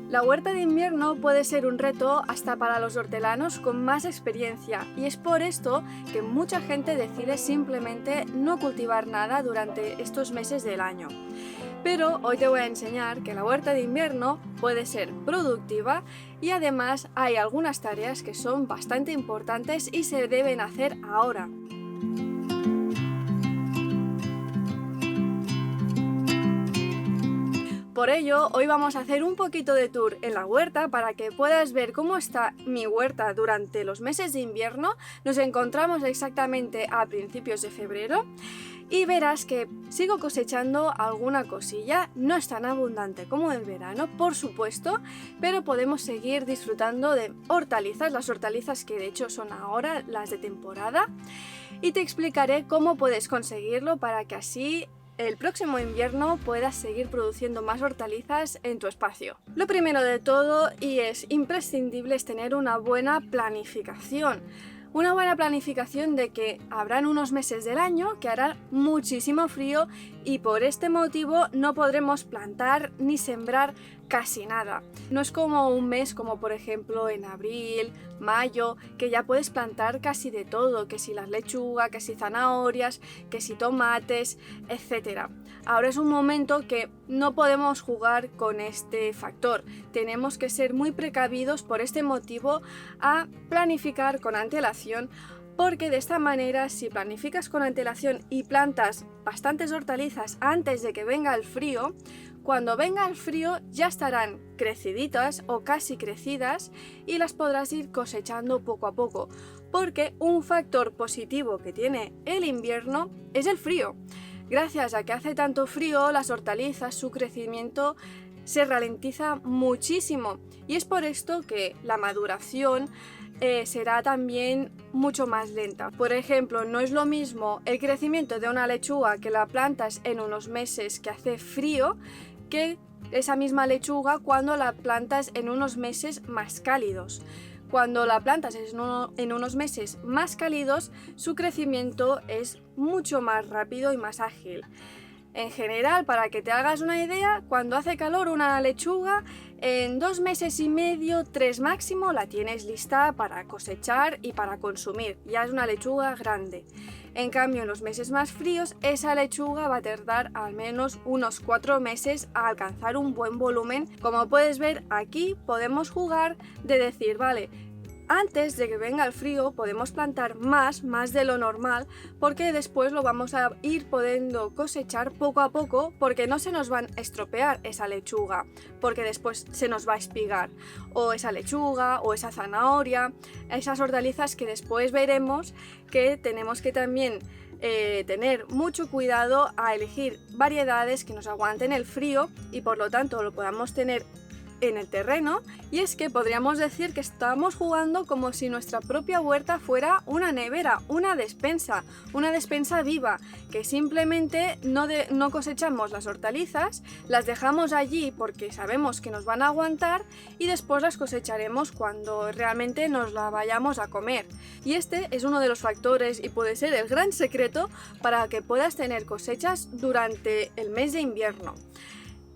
La huerta de invierno puede ser un reto hasta para los hortelanos con más experiencia y es por esto que mucha gente decide simplemente no cultivar nada durante estos meses del año. Pero hoy te voy a enseñar que la huerta de invierno puede ser productiva y además hay algunas tareas que son bastante importantes y se deben hacer ahora. Por ello, hoy vamos a hacer un poquito de tour en la huerta para que puedas ver cómo está mi huerta durante los meses de invierno. Nos encontramos exactamente a principios de febrero y verás que sigo cosechando alguna cosilla. No es tan abundante como en verano, por supuesto, pero podemos seguir disfrutando de hortalizas, las hortalizas que de hecho son ahora las de temporada, y te explicaré cómo puedes conseguirlo para que así el próximo invierno puedas seguir produciendo más hortalizas en tu espacio. Lo primero de todo, y es imprescindible, es tener una buena planificación. Una buena planificación de que habrán unos meses del año que hará muchísimo frío y por este motivo no podremos plantar ni sembrar casi nada. No es como un mes como por ejemplo en abril, mayo, que ya puedes plantar casi de todo, que si las lechugas, que si zanahorias, que si tomates, etc. Ahora es un momento que no podemos jugar con este factor. Tenemos que ser muy precavidos por este motivo a planificar con antelación, porque de esta manera, si planificas con antelación y plantas bastantes hortalizas antes de que venga el frío, cuando venga el frío ya estarán creciditas o casi crecidas y las podrás ir cosechando poco a poco, porque un factor positivo que tiene el invierno es el frío. Gracias a que hace tanto frío, las hortalizas, su crecimiento se ralentiza muchísimo y es por esto que la maduración será también mucho más lenta. Por ejemplo, no es lo mismo el crecimiento de una lechuga que la plantas en unos meses que hace frío que esa misma lechuga cuando la plantas en unos meses más cálidos. Cuando la plantas en unos meses más cálidos, su crecimiento es mucho más rápido y más ágil. En general, para que te hagas una idea, cuando hace calor una lechuga, en 2 meses y medio, 3 máximo, la tienes lista para cosechar y para consumir. Ya es una lechuga grande. En cambio, en los meses más fríos, esa lechuga va a tardar al menos unos 4 meses a alcanzar un buen volumen. Como puedes ver, aquí podemos jugar de decir, vale, antes de que venga el frío podemos plantar más de lo normal, porque después lo vamos a ir pudiendo cosechar poco a poco, porque no se nos va a estropear esa lechuga, porque después se nos va a espigar, o esa lechuga, o esa zanahoria, esas hortalizas que después veremos que tenemos que también tener mucho cuidado a elegir variedades que nos aguanten el frío y por lo tanto lo podamos tener en el terreno, y es que podríamos decir que estamos jugando como si nuestra propia huerta fuera una nevera, una despensa viva, que simplemente no cosechamos las hortalizas, las dejamos allí porque sabemos que nos van a aguantar y después las cosecharemos cuando realmente nos la vayamos a comer. Y este es uno de los factores y puede ser el gran secreto para que puedas tener cosechas durante el mes de invierno.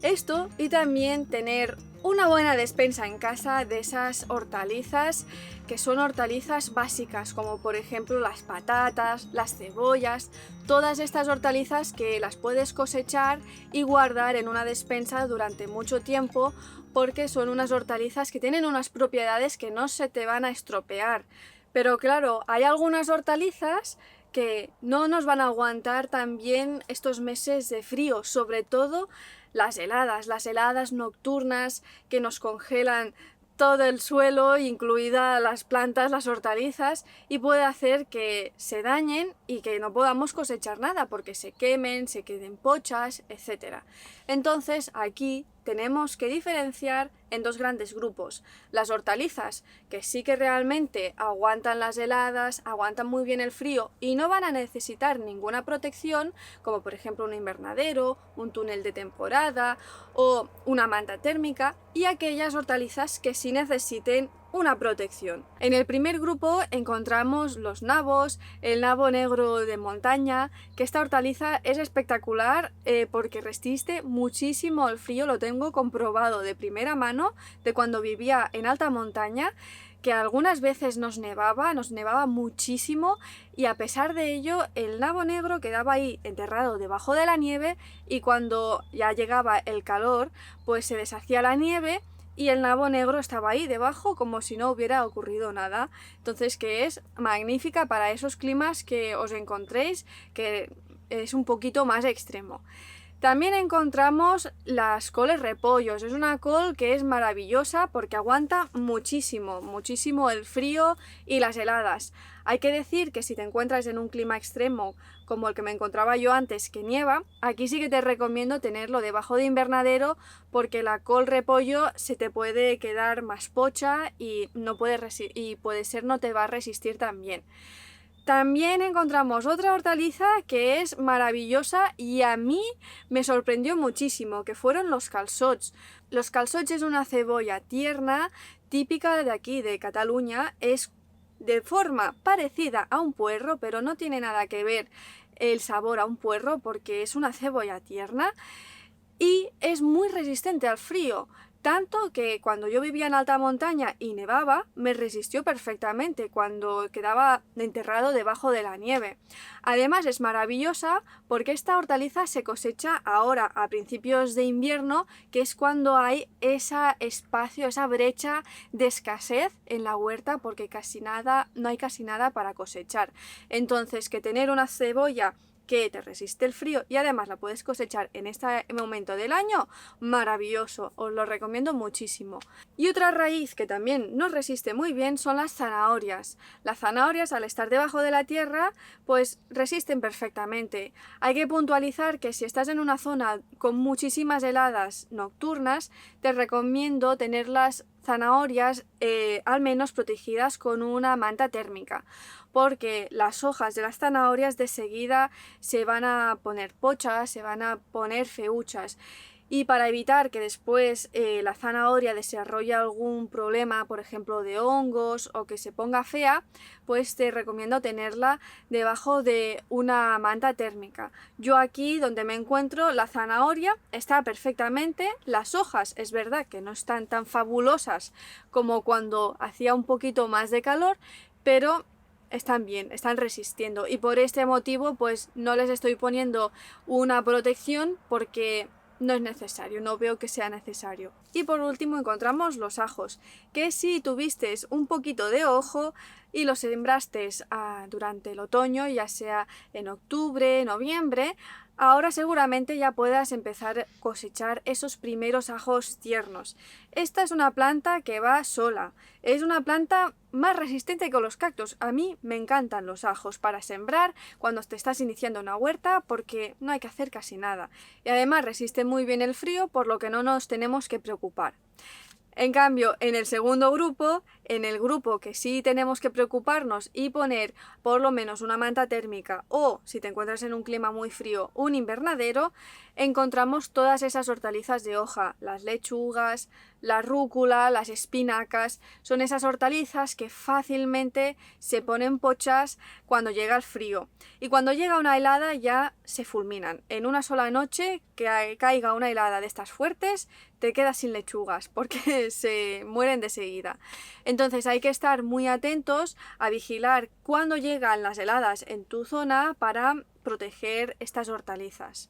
Esto y también tener una buena despensa en casa de esas hortalizas que son hortalizas básicas, como por ejemplo las patatas, las cebollas, todas estas hortalizas que las puedes cosechar y guardar en una despensa durante mucho tiempo, porque son unas hortalizas que tienen unas propiedades que no se te van a estropear. Pero claro, hay algunas hortalizas que no nos van a aguantar también estos meses de frío, sobre todo las heladas nocturnas que nos congelan todo el suelo, incluidas las plantas, las hortalizas, y puede hacer que se dañen y que no podamos cosechar nada porque se quemen, se queden pochas, etc. Entonces aquí tenemos que diferenciar en dos grandes grupos: las hortalizas, que sí que realmente aguantan las heladas, aguantan muy bien el frío y no van a necesitar ninguna protección, como por ejemplo un invernadero, un túnel de temporada o una manta térmica, y aquellas hortalizas que sí necesiten una protección. En el primer grupo encontramos los nabos, el nabo negro de montaña, que esta hortaliza es espectacular porque resiste muchísimo el frío, lo tengo comprobado de primera mano de cuando vivía en alta montaña, que algunas veces nos nevaba muchísimo y a pesar de ello el nabo negro quedaba ahí enterrado debajo de la nieve y cuando ya llegaba el calor pues se deshacía la nieve y el nabo negro estaba ahí debajo como si no hubiera ocurrido nada. Entonces que es magnífica para esos climas que os encontréis, que es un poquito más extremo. También encontramos las coles repollos. Es una col que es maravillosa porque aguanta muchísimo, muchísimo el frío y las heladas. Hay que decir que si te encuentras en un clima extremo como el que me encontraba yo antes, que nieva, aquí sí que te recomiendo tenerlo debajo de invernadero porque la col repollo se te puede quedar más pocha y puede ser no te va a resistir tan bien. También encontramos otra hortaliza que es maravillosa y a mí me sorprendió muchísimo, que fueron los calçots. Los calçots es una cebolla tierna, típica de aquí, de Cataluña, es de forma parecida a un puerro, pero no tiene nada que ver el sabor a un puerro porque es una cebolla tierna y es muy resistente al frío. Tanto que cuando yo vivía en alta montaña y nevaba, me resistió perfectamente cuando quedaba enterrado debajo de la nieve. Además es maravillosa porque esta hortaliza se cosecha ahora a principios de invierno, que es cuando hay ese espacio, esa brecha de escasez en la huerta porque no hay casi nada para cosechar. Entonces que tener una cebolla que te resiste el frío y además la puedes cosechar en este momento del año, maravilloso, os lo recomiendo muchísimo. Y otra raíz que también nos resiste muy bien son las zanahorias. Las zanahorias al estar debajo de la tierra pues resisten perfectamente. Hay que puntualizar que si estás en una zona con muchísimas heladas nocturnas, te recomiendo tener las zanahorias al menos protegidas con una manta térmica, porque las hojas de las zanahorias de seguida se van a poner pochas, se van a poner feuchas. Y para evitar que después la zanahoria desarrolle algún problema, por ejemplo de hongos o que se ponga fea, pues te recomiendo tenerla debajo de una manta térmica. Yo aquí donde me encuentro la zanahoria está perfectamente, las hojas es verdad que no están tan fabulosas como cuando hacía un poquito más de calor, pero están bien, están resistiendo y por este motivo pues no les estoy poniendo una protección porque no es necesario, no veo que sea necesario. Y por último encontramos los ajos, que si tuviste un poquito de ojo y los sembraste durante el otoño, ya sea en octubre, noviembre, ahora seguramente ya puedas empezar a cosechar esos primeros ajos tiernos. Esta es una planta que va sola, es una planta más resistente que los cactus. A mí me encantan los ajos para sembrar cuando te estás iniciando una huerta porque no hay que hacer casi nada. Y además resiste muy bien el frío, por lo que no nos tenemos que preocupar. En cambio, en el segundo grupo, en el grupo que sí tenemos que preocuparnos y poner por lo menos una manta térmica o, si te encuentras en un clima muy frío, un invernadero, encontramos todas esas hortalizas de hoja, las lechugas, la rúcula, las espinacas. Son esas hortalizas que fácilmente se ponen pochas cuando llega el frío. Y cuando llega una helada ya se fulminan. En una sola noche que caiga una helada de estas fuertes, te quedas sin lechugas porque se mueren de seguida. Entonces hay que estar muy atentos a vigilar cuando llegan las heladas en tu zona para proteger estas hortalizas.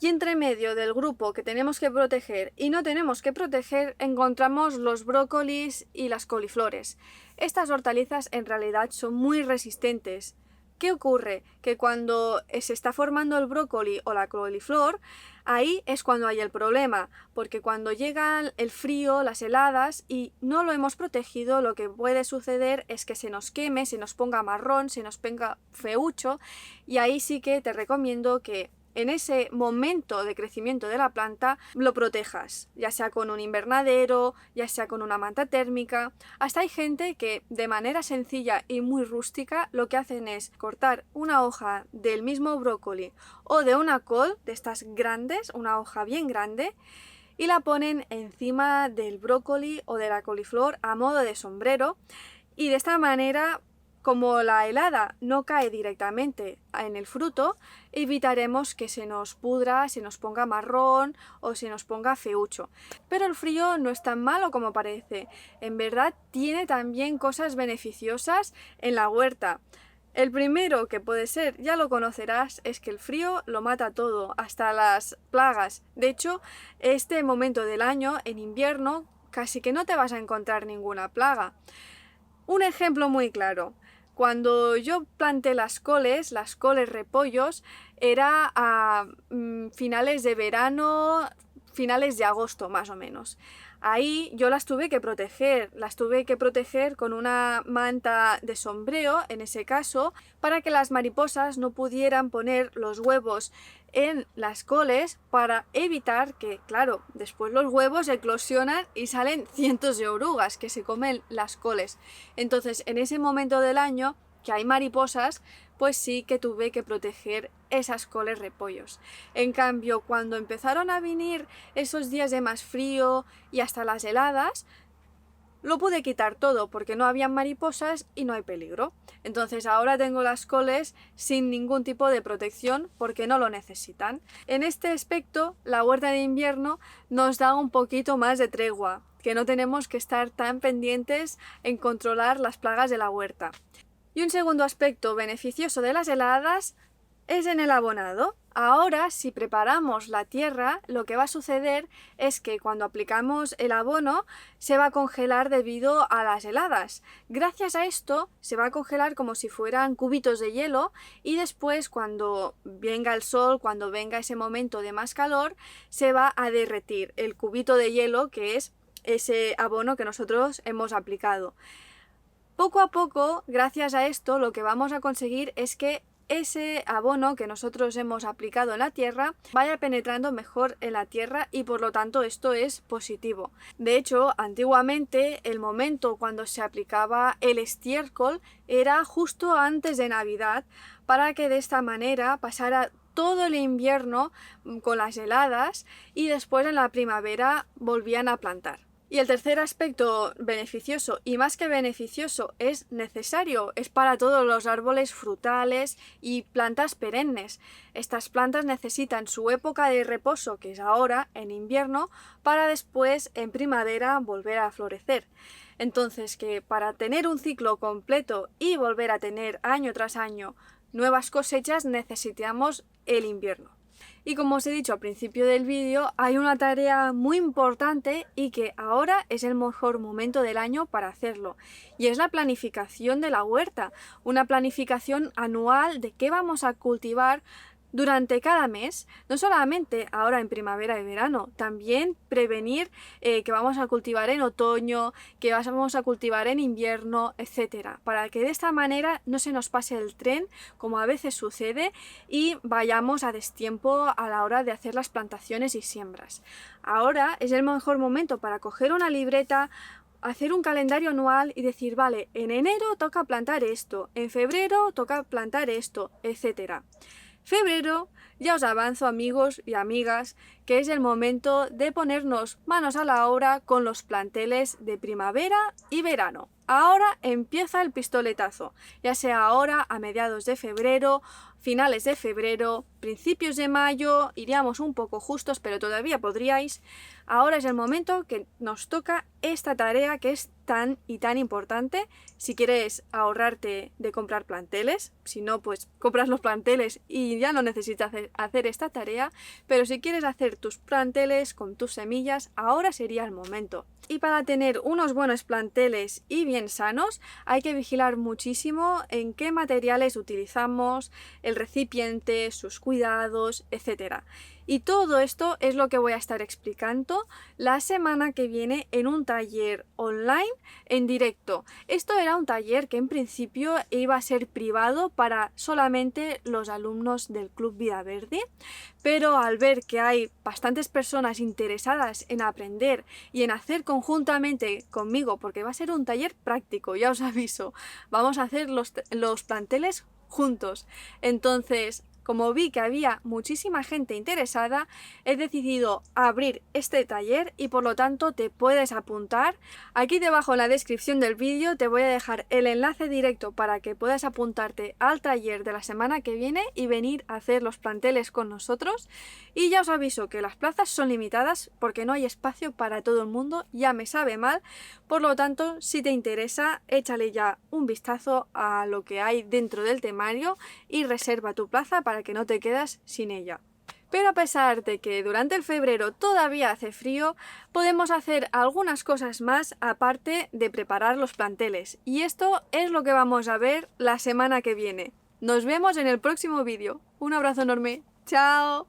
Y entre medio del grupo que tenemos que proteger y no tenemos que proteger encontramos los brócolis y las coliflores. Estas hortalizas en realidad son muy resistentes. ¿Qué ocurre? Que cuando se está formando el brócoli o la coliflor, ahí es cuando hay el problema, porque cuando llega el frío, las heladas y no lo hemos protegido, lo que puede suceder es que se nos queme, se nos ponga marrón, se nos ponga feucho y ahí sí que te recomiendo que en ese momento de crecimiento de la planta lo protejas, ya sea con un invernadero, ya sea con una manta térmica. Hasta hay gente que de manera sencilla y muy rústica lo que hacen es cortar una hoja del mismo brócoli o de una col, de estas grandes, una hoja bien grande, y la ponen encima del brócoli o de la coliflor a modo de sombrero, y de esta manera, como la helada no cae directamente en el fruto, evitaremos que se nos pudra, se nos ponga marrón o se nos ponga feucho. Pero el frío no es tan malo como parece. En verdad tiene también cosas beneficiosas en la huerta. El primero, que puede ser, ya lo conocerás, es que el frío lo mata todo, hasta las plagas. De hecho, este momento del año, en invierno, casi que no te vas a encontrar ninguna plaga. Un ejemplo muy claro. Cuando yo planté las coles repollos, era a finales de verano, finales de agosto más o menos. Ahí yo las tuve que proteger con una manta de sombrero, en ese caso, para que las mariposas no pudieran poner los huevos en las coles, para evitar que, claro, después los huevos eclosionan y salen cientos de orugas que se comen las coles. Entonces, en ese momento del año que hay mariposas, pues sí que tuve que proteger esas coles repollos. En cambio, cuando empezaron a venir esos días de más frío y hasta las heladas, lo pude quitar todo porque no habían mariposas y no hay peligro. Entonces ahora tengo las coles sin ningún tipo de protección porque no lo necesitan. En este aspecto, la huerta de invierno nos da un poquito más de tregua, que no tenemos que estar tan pendientes en controlar las plagas de la huerta. Y un segundo aspecto beneficioso de las heladas es en el abonado. Ahora, si preparamos la tierra, lo que va a suceder es que cuando aplicamos el abono se va a congelar debido a las heladas. Gracias a esto se va a congelar como si fueran cubitos de hielo, y después, cuando venga el sol, cuando venga ese momento de más calor, se va a derretir el cubito de hielo, que es ese abono que nosotros hemos aplicado. Poco a poco, gracias a esto, lo que vamos a conseguir es que ese abono que nosotros hemos aplicado en la tierra vaya penetrando mejor en la tierra, y por lo tanto esto es positivo. De hecho, antiguamente el momento cuando se aplicaba el estiércol era justo antes de Navidad, para que de esta manera pasara todo el invierno con las heladas y después en la primavera volvían a plantar. Y el tercer aspecto beneficioso, y más que beneficioso, es necesario, es para todos los árboles frutales y plantas perennes. Estas plantas necesitan su época de reposo, que es ahora, en invierno, para después, en primavera, volver a florecer. Entonces, que para tener un ciclo completo y volver a tener año tras año nuevas cosechas, necesitamos el invierno. Y como os he dicho al principio del vídeo, hay una tarea muy importante y que ahora es el mejor momento del año para hacerlo, y es la planificación de la huerta, una planificación anual de qué vamos a cultivar durante cada mes, no solamente ahora en primavera y verano, también prevenir que vamos a cultivar en otoño, que vamos a cultivar en invierno, etcétera, para que de esta manera no se nos pase el tren, como a veces sucede, y vayamos a destiempo a la hora de hacer las plantaciones y siembras. Ahora es el mejor momento para coger una libreta, hacer un calendario anual y decir, vale, en enero toca plantar esto, en febrero toca plantar esto, etcétera. Febrero, ya os avanzo, amigos y amigas, que es el momento de ponernos manos a la obra con los planteles de primavera y verano. Ahora empieza el pistoletazo, ya sea ahora a mediados de febrero, finales de febrero, principios de mayo, iríamos un poco justos, pero todavía podríais. Ahora es el momento que nos toca esta tarea que es tan y tan importante. Si quieres ahorrarte de comprar planteles, si no, pues compras los planteles y ya no necesitas hacer esta tarea, pero si quieres hacer tus planteles con tus semillas, ahora sería el momento. Y para tener unos buenos planteles y bien sanos, hay que vigilar muchísimo en qué materiales utilizamos, el recipiente, sus cuidados, etc. Y todo esto es lo que voy a estar explicando la semana que viene en un taller online en directo. Esto era un taller que en principio iba a ser privado para solamente los alumnos del Club Vida Verde, pero al ver que hay bastantes personas interesadas en aprender y en hacer conjuntamente conmigo, porque va a ser un taller práctico, ya os aviso, vamos a hacer los planteles juntos. Entonces, como vi que había muchísima gente interesada, he decidido abrir este taller y por lo tanto te puedes apuntar. Aquí debajo en la descripción del vídeo te voy a dejar el enlace directo para que puedas apuntarte al taller de la semana que viene y venir a hacer los planteles con nosotros. Y ya os aviso que las plazas son limitadas porque no hay espacio para todo el mundo, ya me sabe mal. Por lo tanto, si te interesa, échale ya un vistazo a lo que hay dentro del temario y reserva tu plaza para que no te quedes sin ella. Pero a pesar de que durante el febrero todavía hace frío, podemos hacer algunas cosas más aparte de preparar los planteles. Y esto es lo que vamos a ver la semana que viene. Nos vemos en el próximo vídeo. Un abrazo enorme. ¡Chao!